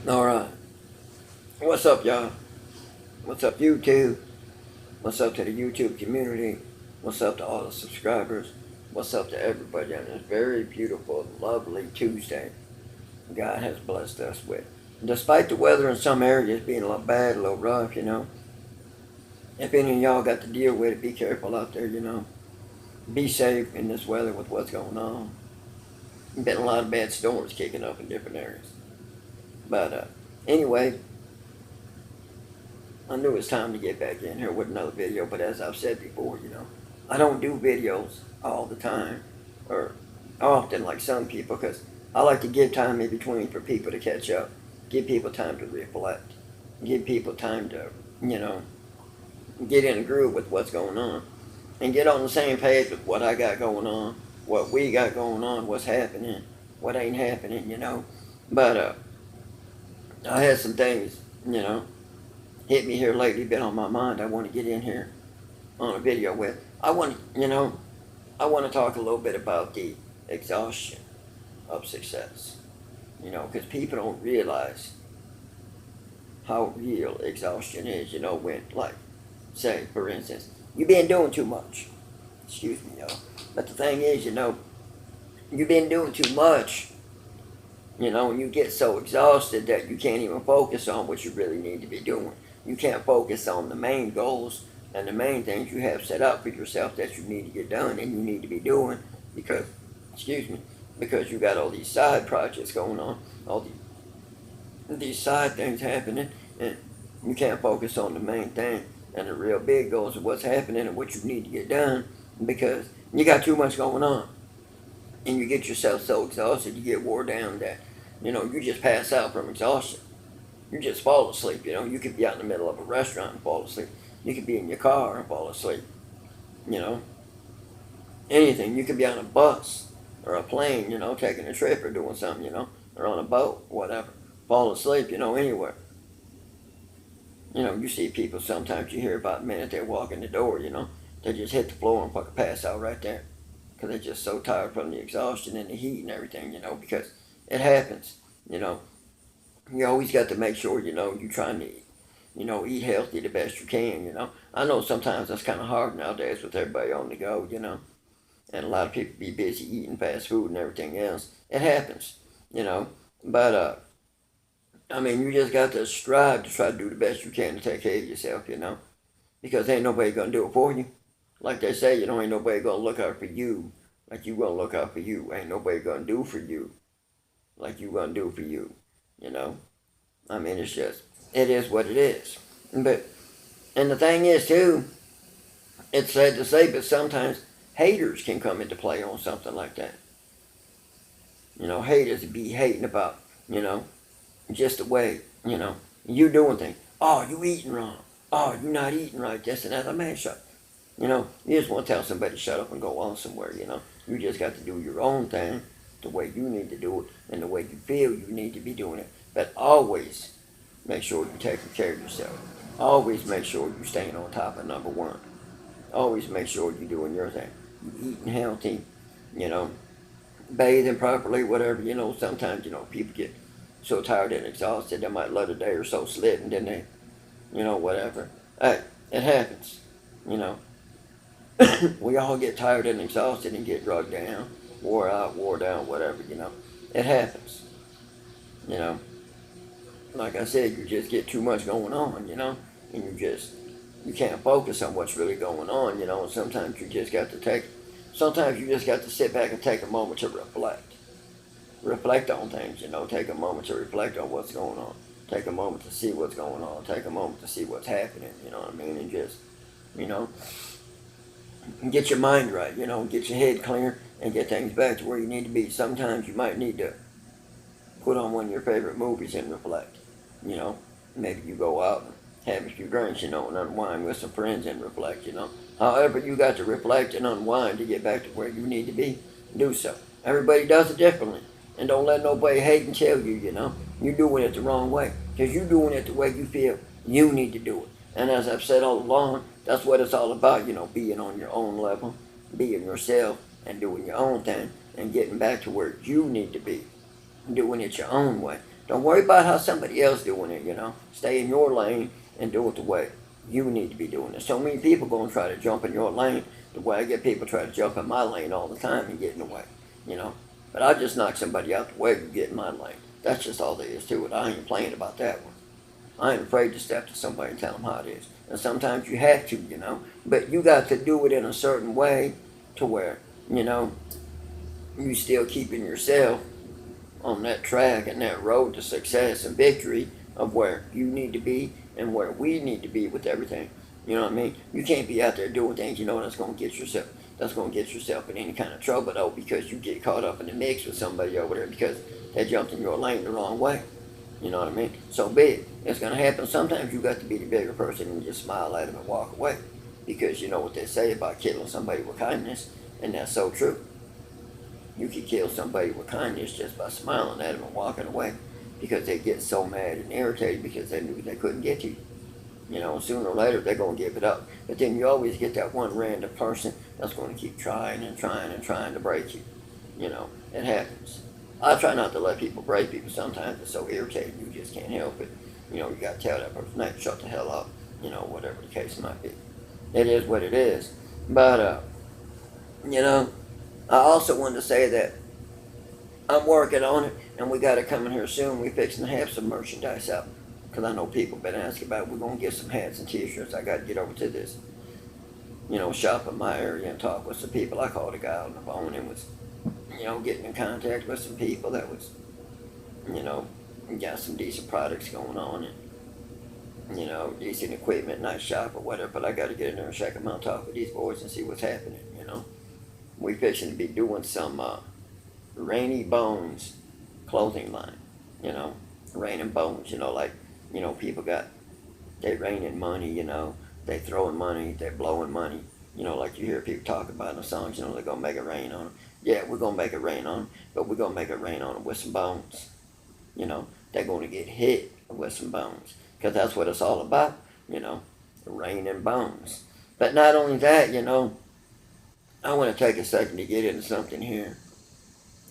Alright. What's up, y'all? What's up, YouTube? What's up to the YouTube community? What's up to all the subscribers? What's up to everybody on this very beautiful, lovely Tuesday God has blessed us with? Despite the weather in some areas being a little bad, a little rough, if any of y'all got to deal with it, be careful out there, Be safe in this weather with what's going on. Been a lot of bad storms kicking up in different areas. But anyway, I knew it was time to get back in here with another video, but as I've said before, I don't do videos all the time or often like some people because I like to give time in between for people to catch up, give people time to reflect, give people time to, get in a groove with what's going on and get on the same page with what I got going on, what we got going on, what's happening, what ain't happening. But I had some things, hit me here lately, been on my mind. I want to get in here on a video with. I want to talk a little bit about the exhaustion of success. Because people don't realize how real exhaustion is. When, like, say, for instance, you've been doing too much. Excuse me, y'all. But the thing is, you've been doing too much. And you get so exhausted that you can't even focus on what you really need to be doing. You can't focus on the main goals and the main things you have set up for yourself that you need to get done and you need to be doing because, because you got all these side projects going on, all these side things happening, and you can't focus on the main thing and the real big goals of what's happening and what you need to get done because you got too much going on. And you get yourself so exhausted, you get wore down that, you just pass out from exhaustion. You just fall asleep, You could be out in the middle of a restaurant and fall asleep. You could be in your car and fall asleep, Anything. You could be on a bus or a plane, taking a trip or doing something, or on a boat, whatever. Fall asleep, anywhere. You see people sometimes you hear about the minute they walk in the door, they just hit the floor and fucking pass out right there. Because they're just so tired from the exhaustion and the heat and everything, because it happens, You always got to make sure, you're trying to, eat healthy the best you can, I know sometimes that's kind of hard nowadays with everybody on the go, and a lot of people be busy eating fast food and everything else. It happens, but, you just got to strive to try to do the best you can to take care of yourself, because ain't nobody gonna do it for you. Like they say, ain't nobody gonna look out for you like you gonna look out for you. Ain't nobody gonna do for you like you gonna do for you, it is what it is. But, and the thing is too, it's sad to say, but sometimes haters can come into play on something like that. Haters be hating about, just the way, you doing things. Oh, you eating wrong. Oh, you not eating right, this and that. I mean, shut. You just want to tell somebody to shut up and go on somewhere, You just got to do your own thing the way you need to do it and the way you feel you need to be doing it. But always make sure you're taking care of yourself. Always make sure you're staying on top of number one. Always make sure you're doing your thing. You're eating healthy, bathing properly, whatever. Sometimes, people get so tired and exhausted they might let a day or so slip and then they, whatever. Hey, it happens, We all get tired and exhausted and get drugged down, wore out, wore down, whatever, It happens, you know. Like I said, you just get too much going on, and you can't focus on what's really going on, and sometimes you just got to sit back and take a moment to reflect. Reflect on things, take a moment to reflect on what's going on. Take a moment to see what's going on. Take a moment to see what's happening, and just, get your mind right, get your head clear and get things back to where you need to be. Sometimes you might need to put on one of your favorite movies and reflect, Maybe you go out and have a few drinks, and unwind with some friends and reflect, However you got to reflect and unwind to get back to where you need to be, do so. Everybody does it differently. And don't let nobody hate and tell you, you're doing it the wrong way. Because you're doing it the way you feel you need to do it. And as I've said all along, that's what it's all about, being on your own level, being yourself, and doing your own thing, and getting back to where you need to be. Doing it your own way. Don't worry about how somebody else doing it, you know. Stay in your lane and do it the way you need to be doing it. So many people going to try to jump in your lane the way I get people try to jump in my lane all the time and get in the way, you know. But I just knock somebody out the way to get in my lane. That's just all there is to it. I ain't playing about that one. I ain't afraid to step to somebody and tell them how it is. And sometimes you have to, you know. But you got to do it in a certain way to where, you know, you still keeping yourself on that track and that road to success and victory of where you need to be and where we need to be with everything. You know what I mean? You can't be out there doing things you know that's going to get yourself in any kind of trouble though, because you get caught up in the mix with somebody over there because they jumped in your lane the wrong way. You know what I mean? So big. It's going to happen. Sometimes you got to be the bigger person and just smile at them and walk away, because you know what they say about killing somebody with kindness, and that's so true. You can kill somebody with kindness just by smiling at them and walking away, because they get so mad and irritated because they knew they couldn't get to you. You know, sooner or later they're going to give it up. But then you always get that one random person that's going to keep trying and trying and trying to break you. You know, it happens. I try not to let people break people. Sometimes it's so irritating you just can't help it. You know, you got to tell that person, hey, shut the hell up. You know, whatever the case might be. It is what it is. But, you know, I also wanted to say that I'm working on it, and we got it coming here soon. We're fixing to have some merchandise out, because I know people been asking about it. We're going to get some hats and t-shirts. I got to get over to this, you know, shop in my area and talk with some people. I called a guy on the phone and was, you know, getting in contact with some people that was, you know, got some decent products going on and, you know, decent equipment, nice shop or whatever. But I got to get in there and check them out, talk with these boys and see what's happening, you know. We fixing to be doing some Rainy Bones clothing line, you know, raining bones, you know, like, you know, people got, they raining money, you know, they throwing money, they blowing money, you know, like you hear people talk about in the songs, you know, they're going to make it rain on them. Yeah, we're going to make it rain on them, but we're going to make it rain on them with some bones. You know, they're going to get hit with some bones, because that's what it's all about, you know, raining bones. But not only that, you know, I want to take a second to get into something here,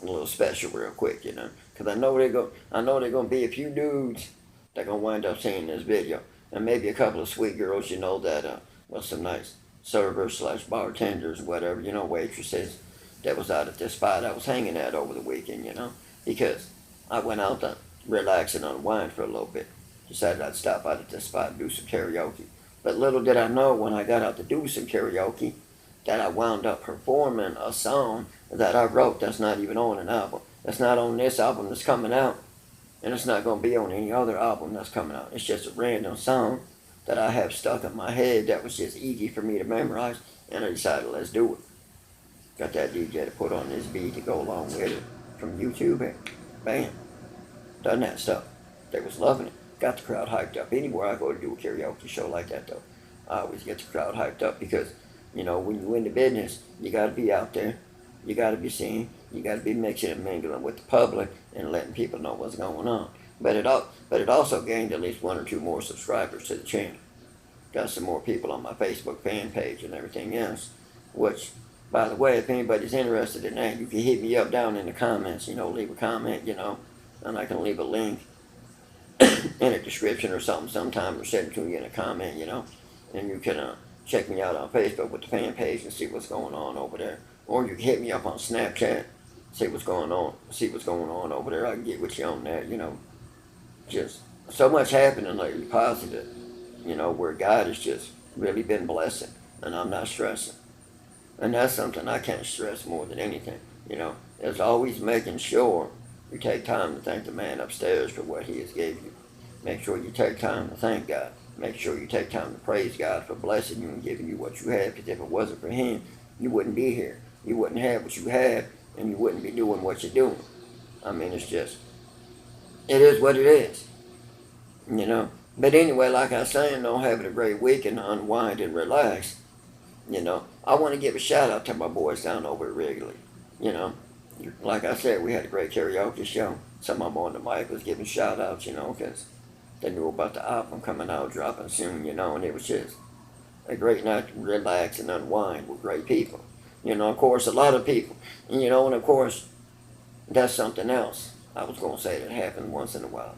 a little special real quick, you know, because I know they're going to be a few dudes that going to wind up seeing this video, and maybe a couple of sweet girls, you know, that, well, some nice servers / bartenders, whatever, you know, waitresses that was out at this spot I was hanging at over the weekend, you know, because I went out to relax and unwind for a little bit. Decided I'd stop out at this spot and do some karaoke. But little did I know when I got out to do some karaoke that I wound up performing a song that I wrote that's not even on an album. That's not on this album that's coming out, and it's not going to be on any other album that's coming out. It's just a random song that I have stuck in my head that was just easy for me to memorize, and I decided let's do it. Got that DJ to put on this beat to go along with it from YouTube, and bam, done that stuff. They was loving it. Got the crowd hyped up. Anywhere I go to do a karaoke show like that, though, I always get the crowd hyped up, because, you know, when you in the business, you got to be out there. You got to be seen. You got to be mixing and mingling with the public and letting people know what's going on. But it also gained at least 1 or 2 more subscribers to the channel. Got some more people on my Facebook fan page and everything else, which, by the way, if anybody's interested in that, you can hit me up down in the comments, you know, leave a comment, you know, and I can leave a link in a description or something sometime, or send it to you in a comment, you know, and you can check me out on Facebook with the fan page and see what's going on over there. Or you can hit me up on Snapchat, see what's going on over there. I can get with you on that, you know. Just so much happening lately, positive, you know, where God has just really been blessing, and I'm not stressing. And that's something I can't stress more than anything, you know. It's always making sure you take time to thank the man upstairs for what he has given you. Make sure you take time to thank God. Make sure you take time to praise God for blessing you and giving you what you have, because if it wasn't for him, you wouldn't be here. You wouldn't have what you have, and you wouldn't be doing what you're doing. I mean, it's just, it is what it is, you know. But anyway, like I was saying, though, having a great weekend to unwind and relax, you know. I want to give a shout out to my boys down over at Wrigley, you know. Like I said, we had a great karaoke show. Some of them on the mic was giving shout outs, you know, because they knew about the album coming out, dropping soon, you know, and it was just a great night to relax and unwind with great people. You know, of course, a lot of people, you know, and of course, that's something else. I was going to say that happens once in a while.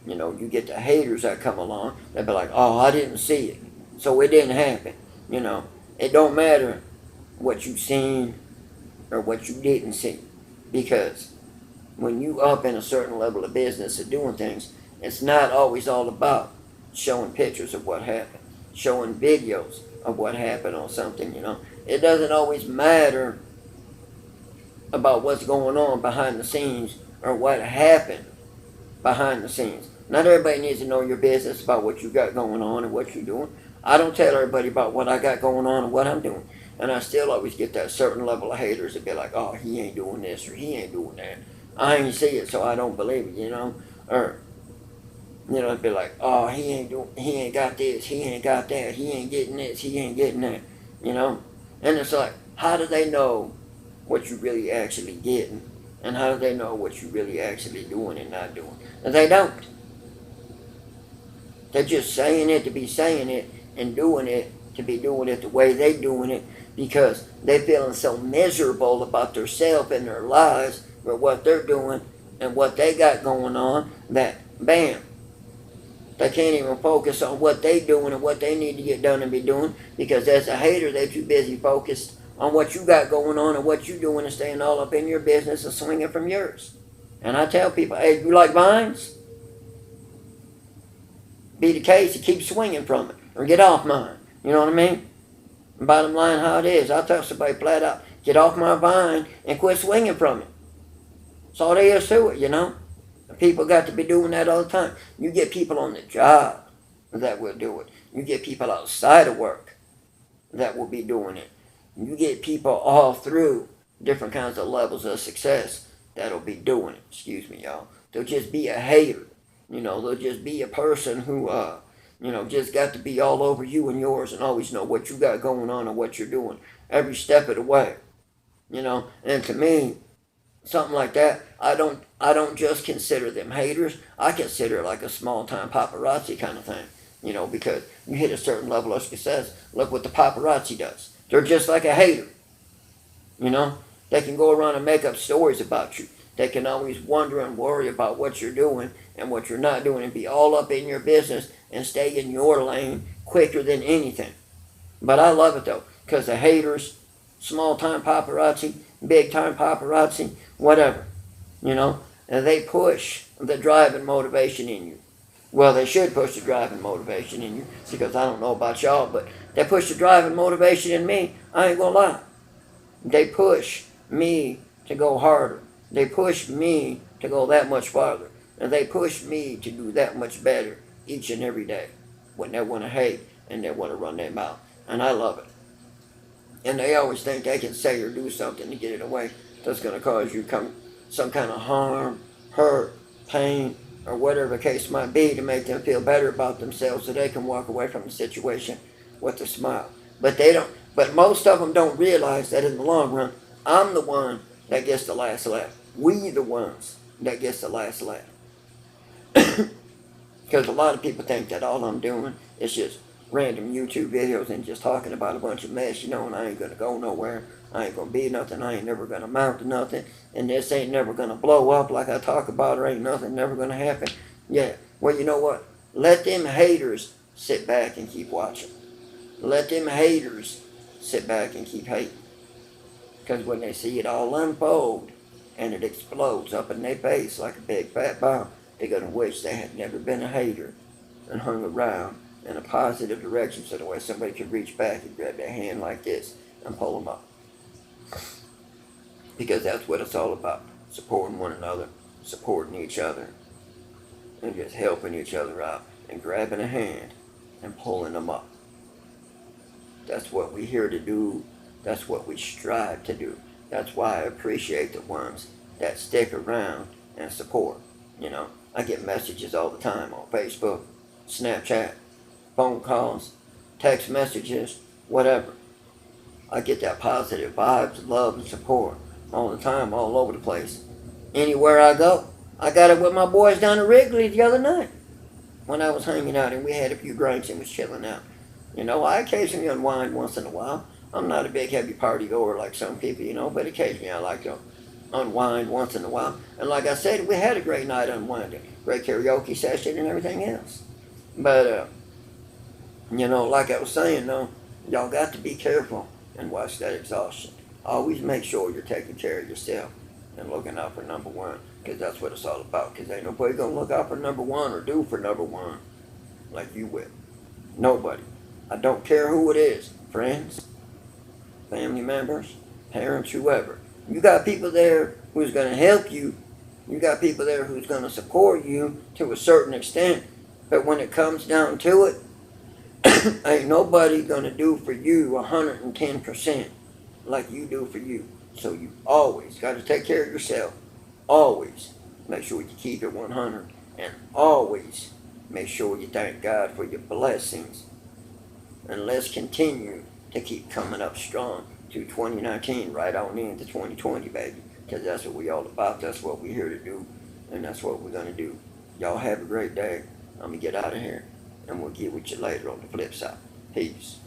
You know, you get the haters that come along, they'll be like, oh, I didn't see it, so it didn't happen. You know, it don't matter what you seen or what you didn't see, because when you up in a certain level of business of doing things, it's not always all about showing pictures of what happened, showing videos of what happened on something, you know. It doesn't always matter about what's going on behind the scenes or what happened behind the scenes. Not everybody needs to know your business about what you got going on and what you're doing. I don't tell everybody about what I got going on and what I'm doing. And I still always get that certain level of haters that be like, oh, he ain't doing this or he ain't doing that. I ain't see it, so I don't believe it, you know. Or, you know, it'd be like, oh, he ain't got this, he ain't got that, he ain't getting this, he ain't getting that, you know. And it's like, how do they know what you really actually getting? And how do they know what you really actually doing and not doing? And they don't. They're just saying it to be saying it and doing it to be doing it the way they doing it, because they feeling so miserable about themselves and their lives with what they're doing and what they got going on that, bam, they can't even focus on what they doing and what they need to get done and be doing, because as a hater, they're too busy focused on what you got going on and what you doing and staying all up in your business and swinging from yours. And I tell people, hey, you like vines? Be the case, you keep swinging from it, or get off mine. You know what I mean? And bottom line, how it is, I tell somebody flat out, get off my vine and quit swinging from it. That's all there is to it, you know? And people got to be doing that all the time. You get people on the job that will do it. You get people outside of work that will be doing it. You get people all through different kinds of levels of success that'll be doing it. Excuse me, y'all. They'll just be a hater. You know, they'll just be a person who, you know, just got to be all over you and yours and always know what you got going on and what you're doing every step of the way. You know, and to me, something like that, I don't just consider them haters. I consider it like a small time paparazzi kind of thing. You know, because you hit a certain level of success. Look what the paparazzi does. They're just like a hater. You know, they can go around and make up stories about you. They can always wonder and worry about what you're doing and what you're not doing and be all up in your business and stay in your lane quicker than anything. But I love it though, because the haters, small time paparazzi, big time paparazzi, whatever, you know, and they push the drive and motivation in you. Well, they should push the drive and motivation in you, because I don't know about y'all, but they push the drive and motivation in me. I ain't gonna lie. They push me to go harder. They push me to go that much farther. And they push me to do that much better each and every day when they want to hate and they want to run their mouth. And I love it. And they always think they can say or do something to get it away that's going to cause you some kind of harm, hurt, pain, or whatever the case might be, to make them feel better about themselves so they can walk away from the situation with a smile. But they don't. But most of them don't realize that in the long run, I'm the one that gets the last laugh. We the ones that gets the last laugh. Because a lot of people think that all I'm doing is just random YouTube videos and just talking about a bunch of mess, you know, and I ain't going to go nowhere. I ain't going to be nothing. I ain't never going to amount to nothing. And this ain't never going to blow up like I talk about, or ain't nothing never going to happen. Yeah. Well, you know what? Let them haters sit back and keep watching. Let them haters sit back and keep hating. Because when they see it all unfold and it explodes up in their face like a big fat bomb, they're going to wish they had never been a hater and hung around in a positive direction, so that way somebody could reach back and grab their hand like this and pull them up. Because that's what it's all about. Supporting one another, supporting each other, and just helping each other out and grabbing a hand and pulling them up. That's what we're here to do. That's what we strive to do. That's why I appreciate the ones that stick around and support. You know, I get messages all the time on Facebook, Snapchat, phone calls, text messages, whatever. I get that positive vibes, love, and support all the time, all over the place. Anywhere I go. I got it with my boys down at Wrigley the other night when I was hanging out and we had a few drinks and was chilling out. You know, I occasionally unwind once in a while. I'm not a big heavy party goer like some people, you know, but occasionally I like to unwind once in a while. And like I said, we had a great night unwinding, great karaoke session and everything else. But like I was saying, though, y'all got to be careful and watch that exhaustion. Always make sure you're taking care of yourself and looking out for number one, because that's what it's all about. Because ain't nobody gonna look out for number one or do for number one like you will. Nobody. I don't care who it is. Friends, family members, parents, whoever. You got people there who's gonna help you. You got people there who's gonna support you to a certain extent. But when it comes down to it, ain't nobody gonna do for you 110% like you do for you. So you always got to take care of yourself. Always make sure you keep it 100, and always make sure you thank God for your blessings. And let's continue to keep coming up strong to 2019, right on into 2020, baby. Because that's what we all about. That's what we're here to do, and that's what we're gonna do. Y'all have a great day. I'm gonna get out of here, and we'll get with you later on the flip side. Peace.